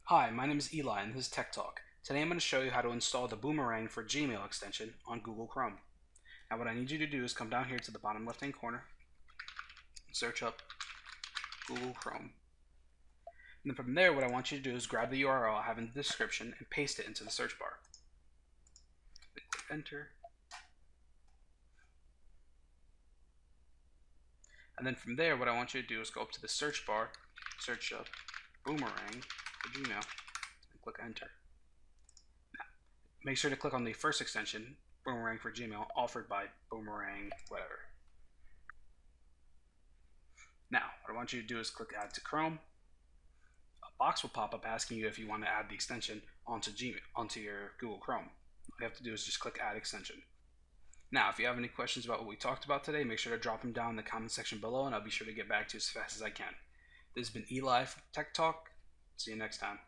Hi, my name is Eli and this is Tech Talk. Today I'm going to show you how to install the Boomerang for Gmail extension on Google Chrome. Now what I need you to do is come down here to the bottom left hand corner and search up Google Chrome. And then from there what I want you to do is grab the URL I have in the description and paste it into the search bar. Then click enter. And then from there what I want you to do is go up to the search bar, search up Boomerang for Gmail, and click enter. Now, make sure to click on the first extension, Boomerang for Gmail, offered by Boomerang whatever. Now, what I want you to do is click add to Chrome. A box will pop up asking you if you want to add the extension onto your Google Chrome. All you have to do is just click add extension. Now, if you have any questions about what we talked about today, make sure to drop them down in the comment section below and I'll be sure to get back to you as fast as I can. This has been Eli from Tech Talk. See you next time.